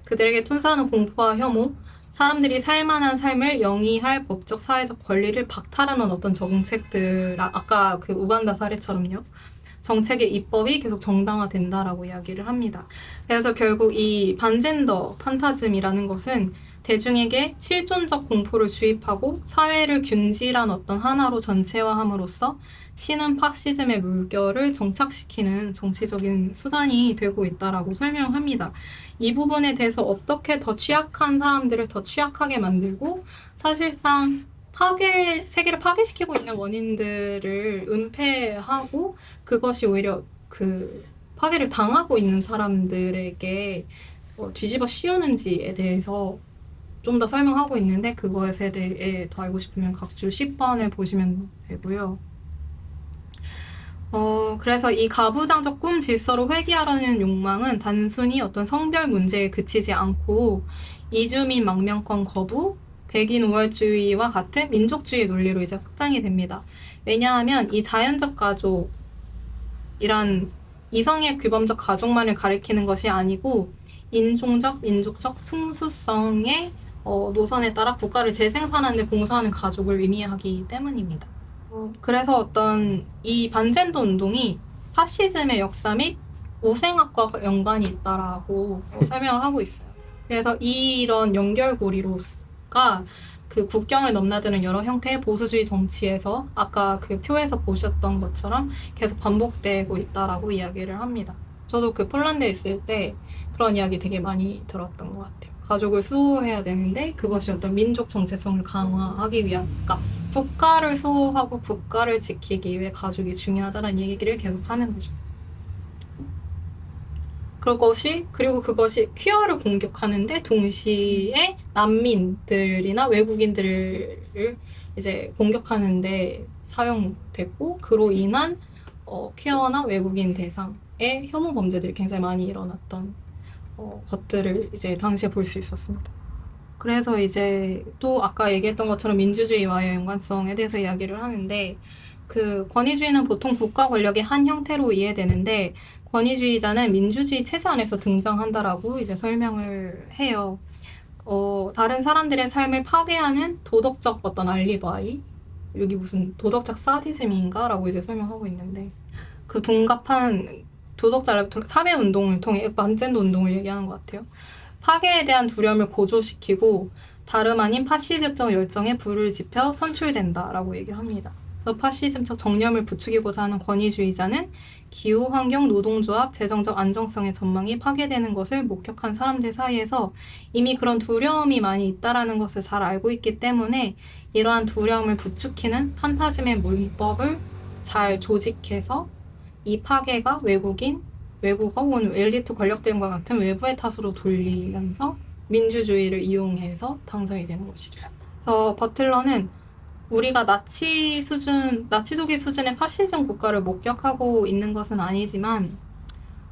Speaker 2: 그들에게 투사하는 공포와 혐오, 사람들이 살만한 삶을 영위할 법적 사회적 권리를 박탈하는 어떤 정책들, 아까 그 우간다 사례처럼요. 정책의 입법이 계속 정당화된다라고 이야기를 합니다. 그래서 결국 이 반젠더 판타즘이라는 것은 대중에게 실존적 공포를 주입하고 사회를 균질한 어떤 하나로 전체화함으로써 신은 파시즘의 물결을 정착시키는 정치적인 수단이 되고 있다라고 설명합니다. 이 부분에 대해서 어떻게 더 취약한 사람들을 더 취약하게 만들고 사실상 세계를 파괴시키고 있는 원인들을 은폐하고 그것이 오히려 그 파괴를 당하고 있는 사람들에게 뒤집어 씌우는지에 대해서 좀 더 설명하고 있는데 그것에 대해 더 알고 싶으면 각주 10번을 보시면 되고요. 그래서 이 가부장적 꿈 질서로 회귀하려는 욕망은 단순히 어떤 성별 문제에 그치지 않고 이주민 망명권 거부, 백인 우월주의와 같은 민족주의 논리로 이제 확장이 됩니다. 왜냐하면 이 자연적 가족이란 이성의 규범적 가족만을 가리키는 것이 아니고 인종적, 민족적 승수성의 노선에 따라 국가를 재생산하는 데 봉사하는 가족을 의미하기 때문입니다. 그래서 어떤 이 반젠더 운동이 파시즘의 역사 및 우생학과 연관이 있다라고 설명을 하고 있어요. 그래서 이런 연결고리로가 그 국경을 넘나드는 여러 형태의 보수주의 정치에서 아까 그 표에서 보셨던 것처럼 계속 반복되고 있다라고 이야기를 합니다. 저도 그 폴란드에 있을 때 그런 이야기 되게 많이 들었던 것 같아요. 가족을 수호해야 되는데 그것이 어떤 민족 정체성을 강화하기 위한, 그러니까 국가를 수호하고 국가를 지키기 위해 가족이 중요하다는 얘기를 계속 하는 거죠. 그리고 그것이 퀴어를 공격하는데 동시에 난민들이나 외국인들을 이제 공격하는데 사용됐고 그로 인한 퀴어나 외국인 대상의 혐오 범죄들이 굉장히 많이 일어났던 것들을 이제 당시에 볼 수 있었습니다. 그래서 이제 또 아까 얘기했던 것처럼 민주주의와의 연관성에 대해서 이야기를 하는데 그 권위주의는 보통 국가 권력의 한 형태로 이해되는데 권위주의자는 민주주의 체제 안에서 등장한다라고 이제 설명을 해요. 다른 사람들의 삶을 파괴하는 도덕적 어떤 알리바이, 여기 무슨 도덕적 사디즘인가? 라고 이제 설명하고 있는데 그 둔갑한 도덕적 사회운동을 통해 반젠더 운동을 얘기하는 것 같아요. 파괴에 대한 두려움을 고조시키고 다름 아닌 파시즘적 열정에 불을 지펴 선출된다라고 얘기를 합니다. 그래서 파시즘적 정념을 부추기고자 하는 권위주의자는 기후, 환경, 노동조합, 재정적 안정성의 전망이 파괴되는 것을 목격한 사람들 사이에서 이미 그런 두려움이 많이 있다라는 것을 잘 알고 있기 때문에 이러한 두려움을 부추기는 판타즘의 문법을 잘 조직해서 이 파괴가 외국어 혹은 엘리트 권력들과 같은 외부의 탓으로 돌리면서 민주주의를 이용해서 당선이 되는 것이죠. 그래서 버틀러는 우리가 나치주기 수준의 파시즘 국가를 목격하고 있는 것은 아니지만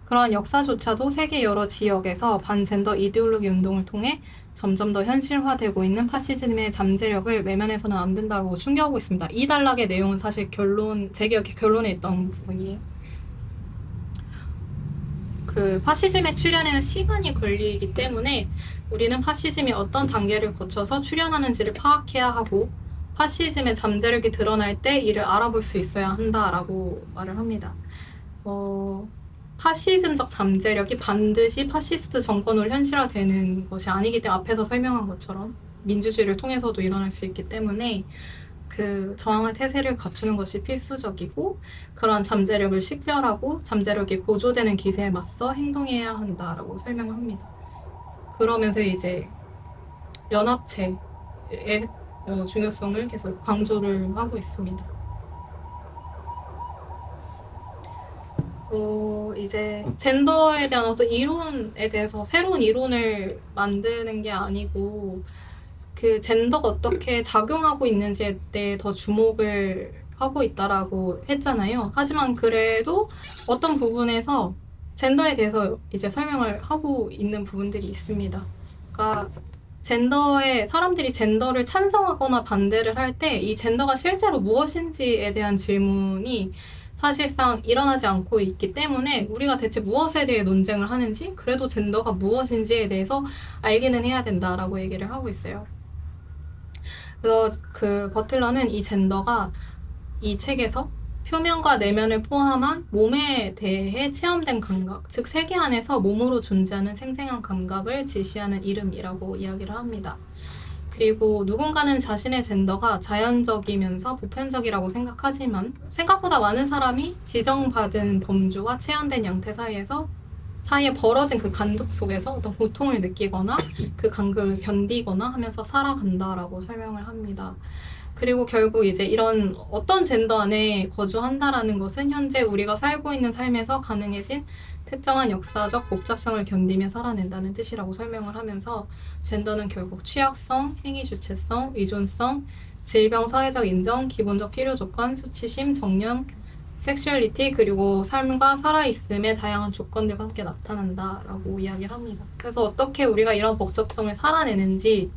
Speaker 2: 그러한 역사조차도 세계 여러 지역에서 반젠더 이데올로기 운동을 통해 점점 더 현실화되고 있는 파시즘의 잠재력을 외면해서는 안 된다고 충고하고 있습니다. 이 단락의 내용은 사실 제 기억에 결론에 있던 부분이에요. 그 파시즘의 출현에는 시간이 걸리기 때문에 우리는 파시즘이 어떤 단계를 거쳐서 출현하는지를 파악해야 하고 파시즘의 잠재력이 드러날 때 이를 알아볼 수 있어야 한다라고 말을 합니다. 파시즘적 잠재력이 반드시 파시스트 정권으로 현실화되는 것이 아니기 때문에 앞에서 설명한 것처럼 민주주의를 통해서도 일어날 수 있기 때문에 그 저항할 태세를 갖추는 것이 필수적이고 그러한 잠재력을 식별하고 잠재력이 고조되는 기세에 맞서 행동해야 한다라고 설명을 합니다. 그러면서 이제 연합체의 중요성을 계속 강조를 하고 있습니다. 이제 젠더에 대한 어떤 이론에 대해서 새로운 이론을 만드는 게 아니고 그 젠더가 어떻게 작용하고 있는지에 대해 더 주목을 하고 있다라고 했잖아요. 하지만 그래도 어떤 부분에서 젠더에 대해서 이제 설명을 하고 있는 부분들이 있습니다. 그러니까 사람들이 젠더를 찬성하거나 반대를 할 때 이 젠더가 실제로 무엇인지에 대한 질문이 사실상 일어나지 않고 있기 때문에 우리가 대체 무엇에 대해 논쟁을 하는지 그래도 젠더가 무엇인지에 대해서 알기는 해야 된다라고 얘기를 하고 있어요. 그래서 그 버틀러는 이 젠더가 이 책에서 표면과 내면을 포함한 몸에 대해 체험된 감각, 즉 세계 안에서 몸으로 존재하는 생생한 감각을 지시하는 이름이라고 이야기를 합니다. 그리고 누군가는 자신의 젠더가 자연적이면서 보편적이라고 생각하지만 생각보다 많은 사람이 지정받은 범주와 체현된 양태 사이에 벌어진 그 간극 속에서 어떤 고통을 느끼거나 그 간극을 견디거나 하면서 살아간다라고 설명을 합니다. 그리고 결국 이제 이런 어떤 젠더 안에 거주한다라는 것은 현재 우리가 살고 있는 삶에서 가능해진 특정한 역사적 복잡성을 견디며 살아낸다는 뜻이라고 설명을 하면서 젠더는 결국 취약성, 행위 주체성, 의존성, 질병, 사회적 인정, 기본적 필요 조건, 수치심, 정령, 섹슈얼리티 그리고 삶과 살아있음의 다양한 조건들과 함께 나타난다라고 이야기를 합니다. 그래서 어떻게 우리가 이런 복잡성을 살아내는지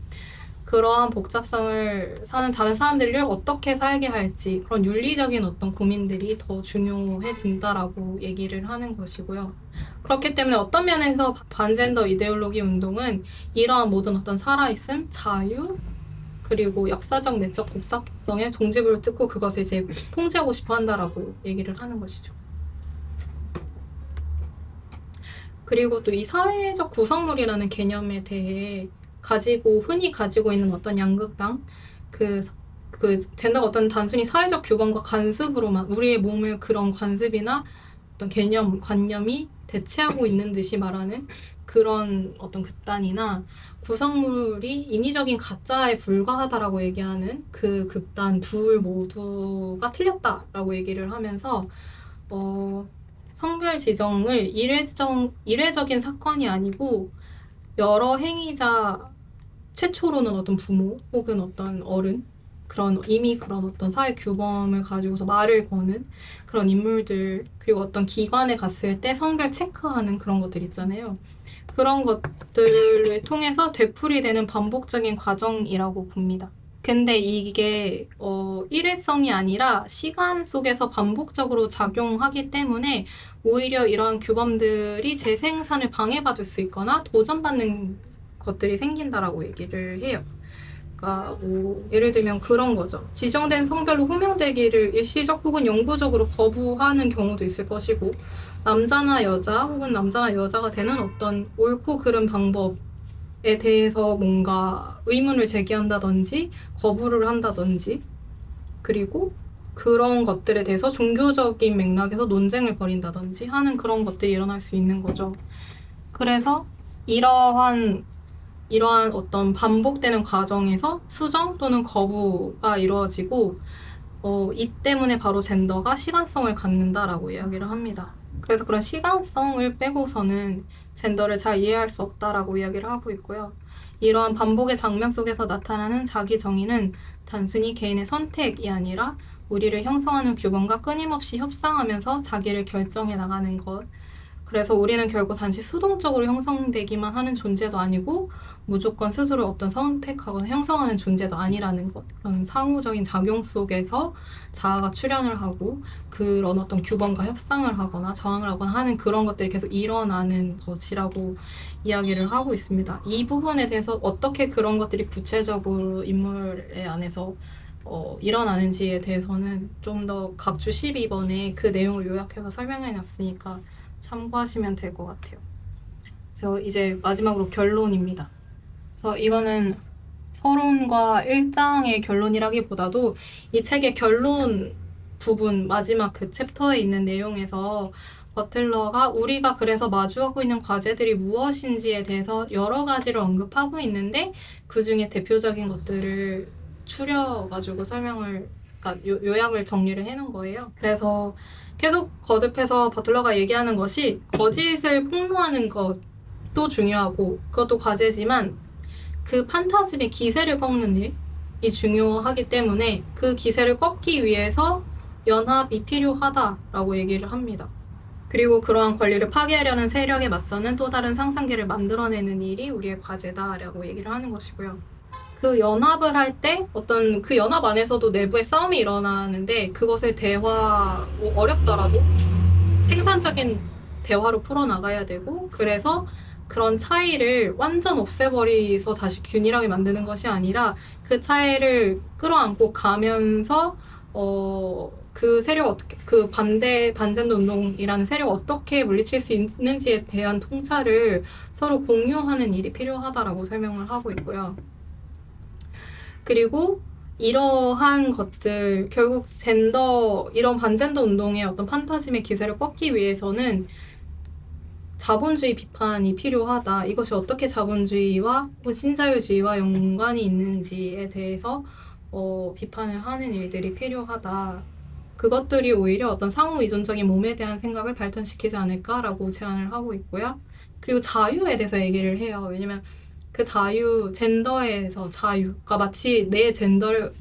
Speaker 2: 그러한 복잡성을 사는 다른 사람들을 어떻게 살게 할지 그런 윤리적인 어떤 고민들이 더 중요해진다라고 얘기를 하는 것이고요. 그렇기 때문에 어떤 면에서 반젠더 이데올로기 운동은 이러한 모든 어떤 살아있음, 자유, 그리고 역사적 내적 복잡성의 종지부를 찍고 그것을 이제 통제하고 싶어 한다라고 얘기를 하는 것이죠. 그리고 또 이 사회적 구성물이라는 개념에 대해 흔히 가지고 있는 어떤 양극당, 그 젠더가 어떤 단순히 사회적 규범과 관습으로만 우리의 몸을 그런 관습이나 어떤 관념이 대체하고 있는 듯이 말하는 그런 어떤 극단이나 구성물이 인위적인 가짜에 불과하다라고 얘기하는 그 극단 둘 모두가 틀렸다라고 얘기를 하면서 성별 지정을 일회적인 사건이 아니고 여러 행위자 최초로는 어떤 부모 혹은 어떤 어른 이미 그런 어떤 사회 규범을 가지고서 말을 거는 그런 인물들 그리고 어떤 기관에 갔을 때 성별 체크하는 그런 것들 있잖아요. 그런 것들을 통해서 되풀이되는 반복적인 과정이라고 봅니다. 근데 이게 일회성이 아니라 시간 속에서 반복적으로 작용하기 때문에 오히려 이런 규범들이 재생산을 방해받을 수 있거나 도전받는 것들이 생긴다라고 얘기를 해요. 그러니까 예를 들면 그런 거죠. 지정된 성별로 호명되기를 일시적 혹은 영구적으로 거부하는 경우도 있을 것이고 남자나 여자 혹은 남자나 여자가 되는 어떤 옳고 그른 방법에 대해서 뭔가 의문을 제기한다든지 거부를 한다든지 그리고 그런 것들에 대해서 종교적인 맥락에서 논쟁을 벌인다든지 하는 그런 것들이 일어날 수 있는 거죠. 그래서 이러한 어떤 반복되는 과정에서 수정 또는 거부가 이루어지고 이 때문에 바로 젠더가 시간성을 갖는다라고 이야기를 합니다. 그래서 그런 시간성을 빼고서는 젠더를 잘 이해할 수 없다라고 이야기를 하고 있고요. 이러한 반복의 장면 속에서 나타나는 자기 정의는 단순히 개인의 선택이 아니라 우리를 형성하는 규범과 끊임없이 협상하면서 자기를 결정해 나가는 것. 그래서 우리는 결국 단지 수동적으로 형성되기만 하는 존재도 아니고 무조건 스스로 어떤 선택하거나 형성하는 존재도 아니라는 것. 그런 상호적인 작용 속에서 자아가 출현을 하고 그런 어떤 규범과 협상을 하거나 저항을 하거나 하는 그런 것들이 계속 일어나는 것이라고 이야기를 하고 있습니다. 이 부분에 대해서 어떻게 그런 것들이 구체적으로 인물의 안에서 일어나는지에 대해서는 좀 더 각주 12번에 그 내용을 요약해서 설명해 놨으니까 참고하시면 될 것 같아요. 그래서 이제 마지막으로 결론입니다. 그래서 이거는 서론과 1장의 결론이라기보다도 이 책의 결론 부분 마지막 그 챕터에 있는 내용에서 버틀러가 우리가 그래서 마주하고 있는 과제들이 무엇인지에 대해서 여러 가지를 언급하고 있는데 그 중에 대표적인 것들을 추려가지고 설명을, 그러니까 요약을 정리를 해놓은 거예요. 그래서 계속 거듭해서 버틀러가 얘기하는 것이 거짓을 폭로하는 것도 중요하고 그것도 과제지만 그 판타즘의 기세를 꺾는 일이 중요하기 때문에 그 기세를 꺾기 위해서 연합이 필요하다라고 얘기를 합니다. 그리고 그러한 권리를 파괴하려는 세력에 맞서는 또 다른 상상계를 만들어내는 일이 우리의 과제다라고 얘기를 하는 것이고요. 그 연합을 할 때 어떤 그 연합 안에서도 내부의 싸움이 일어나는데 그것을 어렵더라도 생산적인 대화로 풀어나가야 되고 그래서 그런 차이를 완전 없애버리서 다시 균일하게 만드는 것이 아니라 그 차이를 끌어안고 가면서 그 세력 어떻게 그 반젠더 운동이라는 세력 어떻게 물리칠 수 있는지에 대한 통찰을 서로 공유하는 일이 필요하다라고 설명을 하고 있고요. 그리고 이러한 것들 결국 이런 반젠더 운동의 어떤 판타즘의 기세를 꺾기 위해서는 자본주의 비판이 필요하다. 이것이 어떻게 자본주의와 신자유주의와 연관이 있는지에 대해서 비판을 하는 일들이 필요하다. 그것들이 오히려 어떤 상호 의존적인 몸에 대한 생각을 발전시키지 않을까라고 제안을 하고 있고요. 그리고 자유에 대해서 얘기를 해요. 왜냐면 그 젠더에서 자유가 마치 내 젠더를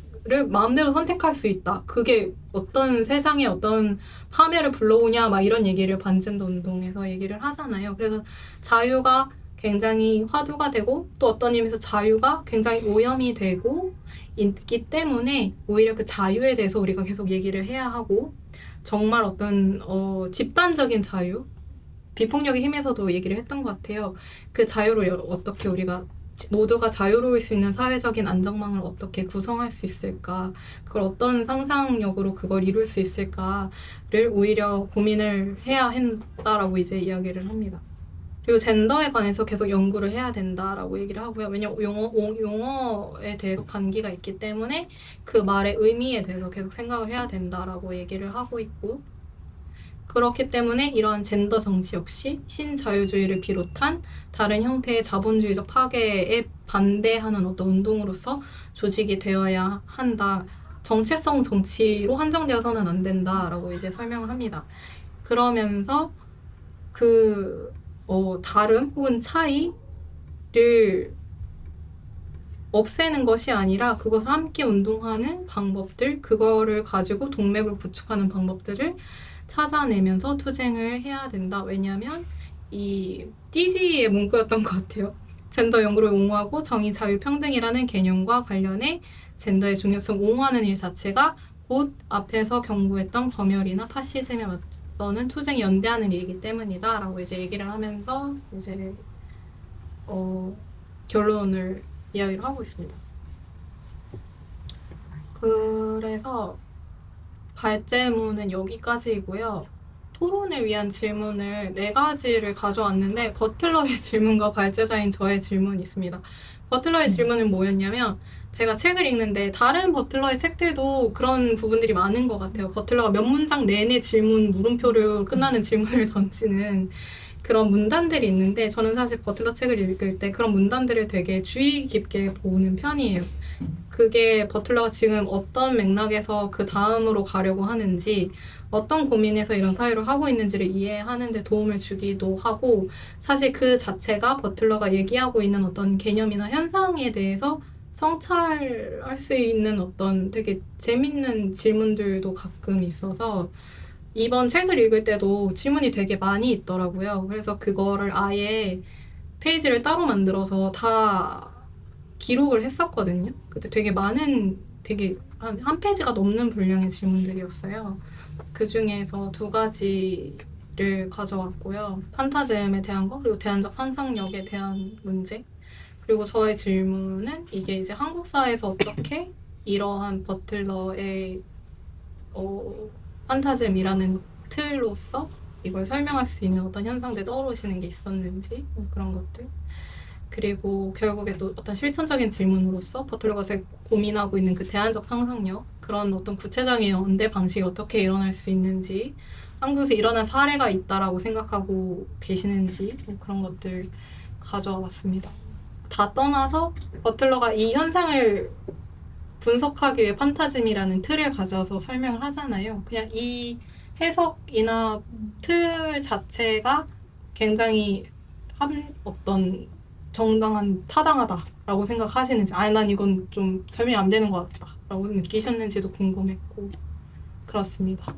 Speaker 2: 마음대로 선택할 수 있다. 그게 어떤 세상에 어떤 파멸을 불러오냐, 막 이런 얘기를 반젠더 운동에서 얘기를 하잖아요. 그래서 자유가 굉장히 화두가 되고 또 어떤 의미에서 자유가 굉장히 오염이 되고 있기 때문에 오히려 그 자유에 대해서 우리가 계속 얘기를 해야 하고 정말 어떤 집단적인 자유, 비폭력의 힘에서도 얘기를 했던 것 같아요. 그 자유를 어떻게 우리가 모두가 자유로울 수 있는 사회적인 안정망을 어떻게 구성할 수 있을까, 그걸 어떤 상상력으로 그걸 이룰 수 있을까를 오히려 고민을 해야 한다라고 이제 이야기를 합니다. 그리고 젠더에 관해서 계속 연구를 해야 된다라고 얘기를 하고요. 왜냐면 용어에 대해서 반기가 있기 때문에 그 말의 의미에 대해서 계속 생각을 해야 된다라고 얘기를 하고 있고, 그렇기 때문에 이러한 젠더 정치 역시 신자유주의를 비롯한 다른 형태의 자본주의적 파괴에 반대하는 어떤 운동으로서 조직이 되어야 한다. 정체성 정치로 한정되어서는 안 된다라고 이제 설명을 합니다. 그러면서 다름 혹은 차이를 없애는 것이 아니라 그것을 함께 운동하는 방법들, 그거를 가지고 동맥을 구축하는 방법들을 찾아내면서 투쟁을 해야 된다. 왜냐하면 이 띠지의 문구였던 것 같아요. 젠더 연구를 옹호하고 정의, 자유, 평등이라는 개념과 관련해 젠더의 중요성 옹호하는 일 자체가 곧 앞에서 경고했던 검열이나 파시즘에 맞서는 투쟁이 연대하는 일이기 때문이다 라고 이제 얘기를 하면서 이제 결론을 이야기를 하고 있습니다. 그래서 발제문은 여기까지이고요. 토론을 위한 질문을 4가지를 가져왔는데 버틀러의 질문과 발제자인 저의 질문이 있습니다. 버틀러의 질문은 뭐였냐면, 제가 책을 읽는데 다른 버틀러의 책들도 그런 부분들이 많은 것 같아요. 버틀러가 몇 문장 내내 물음표로 끝나는 질문을 던지는 그런 문단들이 있는데, 저는 사실 버틀러 책을 읽을 때 그런 문단들을 되게 주의 깊게 보는 편이에요. 그게 버틀러가 지금 어떤 맥락에서 그 다음으로 가려고 하는지, 어떤 고민에서 이런 사유를 하고 있는지를 이해하는 데 도움을 주기도 하고, 사실 그 자체가 버틀러가 얘기하고 있는 어떤 개념이나 현상에 대해서 성찰할 수 있는 어떤 되게 재밌는 질문들도 가끔 있어서 이번 책을 읽을 때도 질문이 되게 많이 있더라고요. 그래서 그거를 아예 페이지를 따로 만들어서 다 기록을 했었거든요. 그때 되게 많은, 되게 한 페이지가 넘는 분량의 질문들이었어요. 그 중에서 두 가지를 가져왔고요. 판타즘에 대한 거, 그리고 대안적 상상력에 대한 문제. 그리고 저의 질문은 이게 이제 한국 사회에서 어떻게 이러한 버틀러의 판타즘이라는 틀로서 이걸 설명할 수 있는 어떤 현상들 떠오르시는 게 있었는지 그런 것들. 그리고 결국에 또 어떤 실천적인 질문으로서 버틀러가 고민하고 있는 그 대안적 상상력, 그런 어떤 구체적인 연대 방식이 어떻게 일어날 수 있는지, 한국에서 일어난 사례가 있다라고 생각하고 계시는지 그런 것들 가져와 봤습니다. 다 떠나서 버틀러가 이 현상을 분석하기 위해 판타즘이라는 틀을 가져와서 설명을 하잖아요. 그냥 이 해석이나 틀 자체가 굉장히 어떤 정당한 타당하다라고 생각하시는지, 아니 난 이건 좀 설명이 안 되는 것 같다라고 느끼셨는지도 궁금했고 그렇습니다.